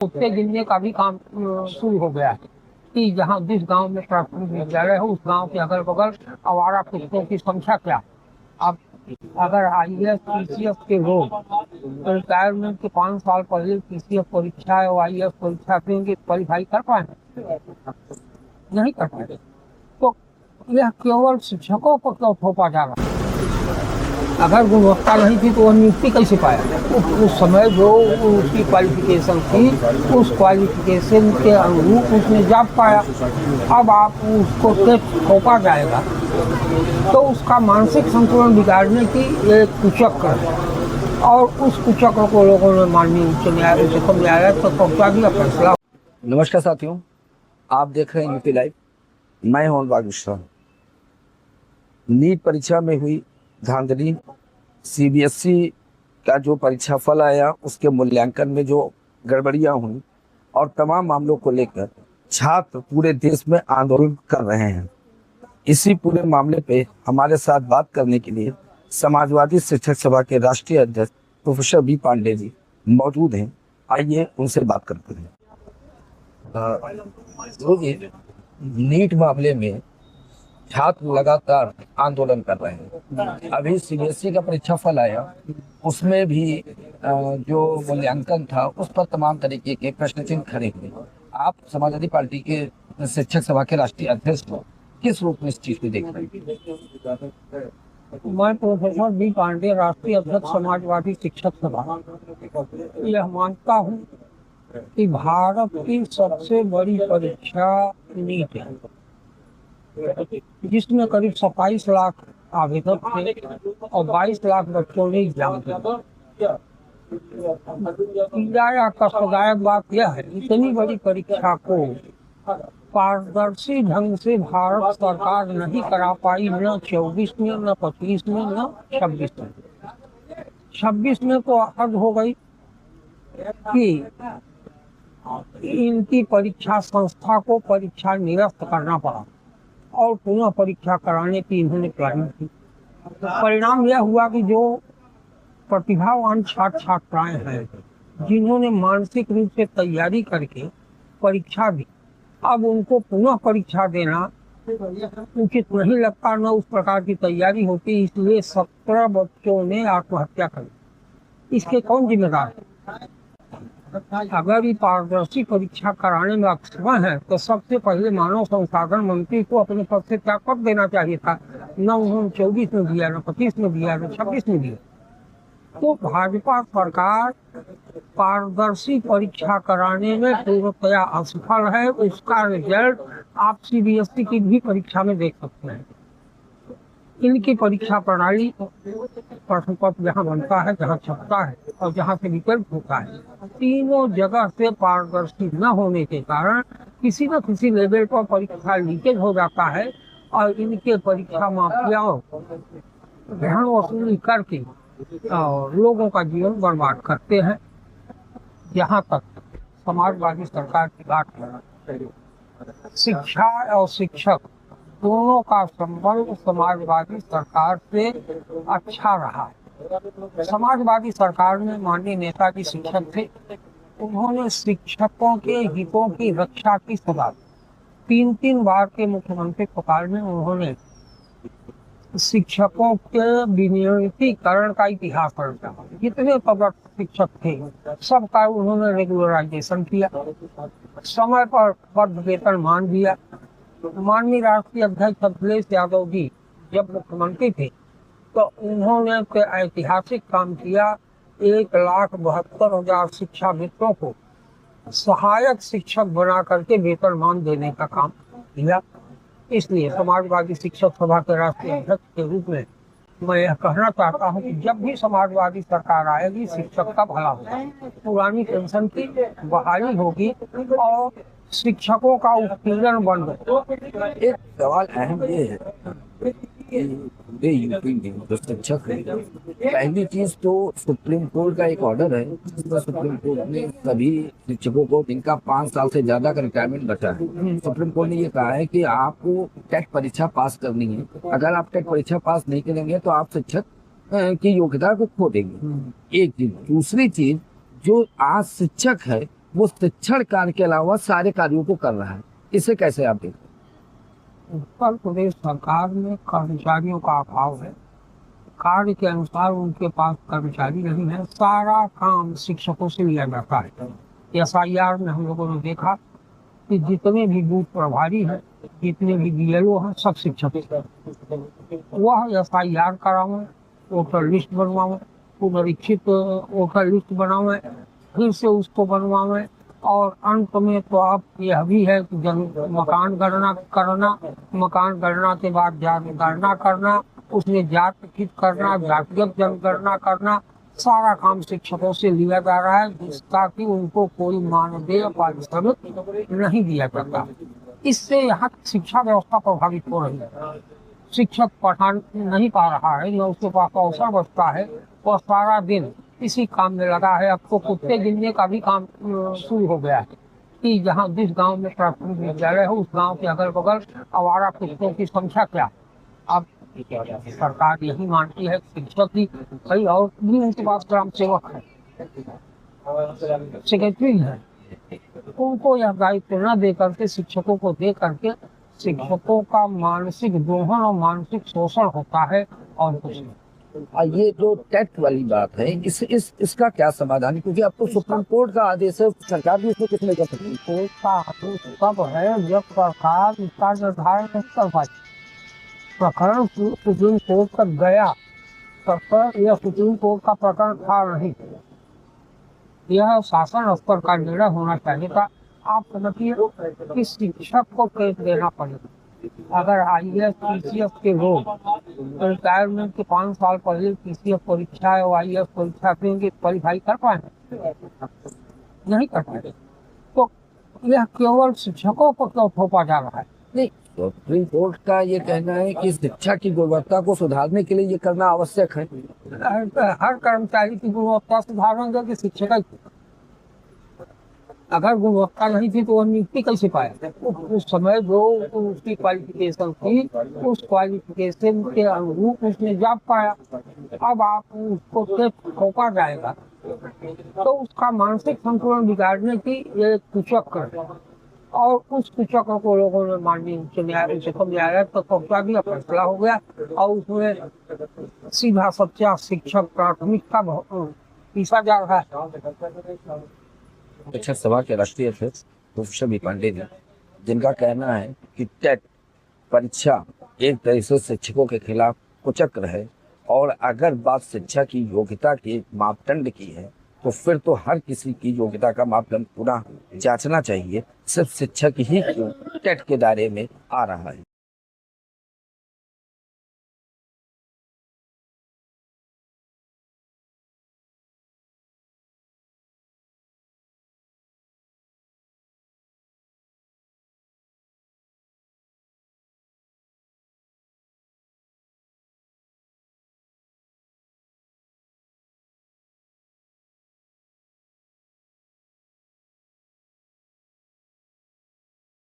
कुत्ते गिनने का भी काम शुरू हो गया है कि जहाँ जिस गांव में प्राथमिक विद्यालय है उस गांव के अगल बगल आवारा कुत्तों की संख्या क्या। अब अगर आईएएस पीसीएस के लोग रिटायरमेंट के 5 साल पहले पीसीएस परीक्षा और आईएएस परीक्षा देंगे, क्वालिफाई कर पाएंगे? नहीं कर पाएंगे। तो यह केवल शिक्षकों को क्यों थोपा जा रहा है? अगर गुणवत्ता नहीं थी तो वह नियुक्ति कैसे पाया? उस समय जो उसकी क्वालिफिकेशन थी उस क्वालिफिकेशन के अनुरूप उसने जॉब पाया। अब आप उसको टेस्ट थोपा जाएगा तो उसका मानसिक संतुलन बिगाड़ने की एक कुचक्र है, और उस कुचक्र को लोगों ने माननीय उच्च न्यायालय उच्चतम न्यायालय तक पहुंचा दिया फैसला। नमस्कार साथियों, आप देख रहे हैं यूपी लाइव। मैं हूं अनुराग मिश्रा। नीट परीक्षा में हुई धांधली, सीबीएसई का जो परीक्षा फल आया उसके मूल्यांकन में जो गड़बड़ियां हुई और तमाम मामलों को लेकर छात्र पूरे देश में आंदोलन कर रहे हैं। इसी पूरे मामले पे हमारे साथ बात करने के लिए समाजवादी शिक्षक सभा के राष्ट्रीय अध्यक्ष प्रोफेसर बी पांडे जी मौजूद हैं। आइए उनसे बात करते हैं। नीट मामले में छात्र लगातार आंदोलन कर रहे हैं। अभी सीबीएसई का परीक्षा फल आया, उसमें भी जो मूल्यांकन था उस पर तमाम तरीके के प्रश्न चिन्ह खड़े हुए। आप समाजवादी पार्टी के शिक्षक सभा के राष्ट्रीय अध्यक्ष हो, किस रूप में इस चीज को देख रहे हैं? मैं प्रोफेसर बी पांडे, राष्ट्रीय अध्यक्ष समाजवादी शिक्षक सभा, यह मानता हूँ कि भारत की सबसे बड़ी परीक्षा नीट है, जिसमें करीब 27 लाख आवेदक थे और 22 लाख बच्चों ने एग्जाम दिया। कष्टदायक बात यह है, इतनी बड़ी परीक्षा को पारदर्शी ढंग से भारत सरकार नहीं करा पाई, न 24 में, न 25 में, न 26 में। 26 में तो हद हो गई कि इनकी परीक्षा संस्था को परीक्षा निरस्त करना पड़ा और पुनः परीक्षा कराने की इन्होंने प्लानिंग की। परिणाम यह हुआ कि जो प्रतिभावान छात्र छात्राएं हैं, जिन्होंने मानसिक रूप से तैयारी करके परीक्षा दी, अब उनको पुनः परीक्षा देना उचित नहीं लगता, न उस प्रकार की तैयारी होती। इसलिए 17 बच्चों ने आत्महत्या करी। इसके कौन जिम्मेदार है? अगर ये पारदर्शी परीक्षा कराने में अक्षम है तो सबसे पहले मानव संसाधन मंत्री को अपने पद से त्याग कर देना चाहिए था। न उन्होंने 24 में दिया, न 25 में दिया, न 26 में दिया। तो भाजपा सरकार पारदर्शी परीक्षा कराने में पूर्णतया असफल है। उसका रिजल्ट आप सीबीएसई की भी परीक्षा में देख सकते हैं। इनकी परीक्षा प्रणाली, प्रश्न पत्र जहाँ बनता है, जहाँ छपता है और जहाँ से विकल्प होता है, तीनों जगह से पारदर्शी न होने के कारण किसी न किसी लेवल पर परीक्षा लीकेज हो जाता है और इनके परीक्षा माफियाओं धन वसूली करके और लोगों का जीवन बर्बाद करते हैं। यहाँ तक समाजवादी सरकार की बात है, शिक्षा और शिक्षक दोनों का संबंध समाजवादी सरकार से अच्छा रहा है। समाजवादी सरकार में माननीय नेताजी शिक्षक थे, उन्होंने शिक्षकों के हितों की रक्षा की सदा 3 बार के मुख्यमंत्री काल में उन्होंने शिक्षकों के विनियमितीकरण का इतिहास रचा। जितने पदक शिक्षक थे सबका उन्होंने रेगुलराइजेशन किया, समय पर पद वेतन मान दिया। माननीय राष्ट्रीय अध्यक्ष अखिलेश यादव जी जब मुख्यमंत्री थे तो उन्होंने ऐतिहासिक काम किया। 1,72,000 शिक्षा मित्रों को सहायक शिक्षक बना करके वेतनमान देने का काम किया। इसलिए समाजवादी शिक्षक सभा के राष्ट्रीय अध्यक्ष के रूप में मैं यह कहना चाहता हूं कि जब भी समाजवादी सरकार आएगी शिक्षक का भला होगा, पुरानी पेंशन की बहाली होगी और शिक्षकों का उत्पीड़न बंद होगा। एक सवाल अहम ये है कि यूपी में जो शिक्षक है, पहली चीज तो सुप्रीम कोर्ट का एक ऑर्डर है जिसमें सुप्रीम कोर्ट ने सभी शिक्षकों को जिनका 5 साल से ज्यादा का रिटायरमेंट बचा है, सुप्रीम कोर्ट ने ये कहा है कि आपको टेट परीक्षा पास करनी है। अगर आप टेट परीक्षा पास नहीं करेंगे तो आप शिक्षक की योग्यता को खो देंगे। एक चीज। दूसरी चीज, जो आज शिक्षक है वो शिक्षण कार्य के अलावा सारे कार्यों को कर रहा है, इसे कैसे आप देखते हैं? उत्तर प्रदेश सरकार में कर्मचारियों का अभाव है। कार्य के अनुसार उनके पास कर्मचारी नहीं है। सारा काम शिक्षकों से लिया जाता है। SIR में हम लोगों ने देखा कि जितने भी बूथ प्रभारी हैं, जितने भी BLO हैं, सब शिक्षक हैं। वह SIR करावें, वोटर लिस्ट बनवावें, पुनरीक्षित वोटर लिस्ट बनावें, फिर से उसको बनवावें, और अंत में तो अब यह भी है कि मकान गणना करना, मकान गणना के बाद जनगणना करना, उसमें जाति ठीक करना, जातिगत जनगणना करना, सारा काम शिक्षकों से लिया जा रहा है, ताकि उनको कोई मानदेय पारिश्रमिक नहीं दिया जाता। इससे यहाँ की शिक्षा व्यवस्था प्रभावित हो रही है। शिक्षक पढ़ा नहीं पा रहा है, न उसके पास अवसर बचता है, वह सारा दिन इसी काम में लगा है। अब तो कुत्ते गिनने का भी काम शुरू हो गया है कि जहाँ जिस गांव में प्राथमिक विद्यालय हो, उस गांव के अगल बगल आवारा कुत्तों की संख्या क्या। अब सरकार यही मानती है शिक्षक ही कई, और भी उनके पास ग्राम सेवक है, सेक्रेटरी है, उनको यह दायित्व न दे करके शिक्षकों को दे करके शिक्षकों का मानसिक दोहन और मानसिक शोषण होता है, और कुछ नहीं। और ये जो टेट वाली बात है, इसका क्या समाधान है? क्योंकि अब तो सुप्रीम कोर्ट का आदेश है, सरकार भी इसमें कुछ नहीं कर सकती। कोर्ट का आदेश कब है जब सरकार इसका निर्धारण नहीं कर पाई। प्रकरण सुप्रीम कोर्ट तक गया, तब तक यह सुप्रीम कोर्ट का प्रकरण था नहीं, यह शासन स्तर का निर्णय होना चाहिए था। आप समझिए कि शिक्षक को टेस्ट देना पड़ेगा। अगर IAS PCS के लोग रिटायरमेंट के 5 साल पहले PCS परीक्षा और IAS परीक्षा देंगे, क्वालिफाई कर पाएंगे? नहीं कर पाएंगे। तो यह केवल शिक्षकों को क्यों थोपा जा रहा है? नहीं, सुप्रीम कोर्ट का ये कहना है कि शिक्षा की गुणवत्ता को सुधारने के लिए ये करना आवश्यक है। हर कर्मचारी की गुणवत्ता सुधारेंगे कि शिक्षक? अगर गुणवत्ता नहीं थी तो वह नियुक्ति कैसे पाया? उस समय जो उसकी क्वालिफिकेशन थी, उस क्वालिफिकेशन के अनुरूप उसने जॉब पाया। अब आप उसको थोपा जाएगा तो उसका मानसिक संतुलन बिगाड़ने की ये कुचक्र है, और उस कुचक्र को लोगों ने माननीय उच्चतम न्यायालय तक पहुंचा दिया, फैसला हो गया, और उसमें सीधा सच्चा शिक्षक प्राथमिकता पीसा जा रहा है। शिक्षक सभा के राष्ट्रीय अध्यक्ष प्रोफेसर बी पांडे जी, जिनका कहना है कि टेट परीक्षा एक तरह से शिक्षकों के खिलाफ कुचक्र है, और अगर बात शिक्षा की योग्यता के मापदंड की है तो फिर तो हर किसी की योग्यता का मापदंड पूरा जांचना चाहिए, सिर्फ शिक्षक ही क्यों टेट के दायरे में आ रहा है।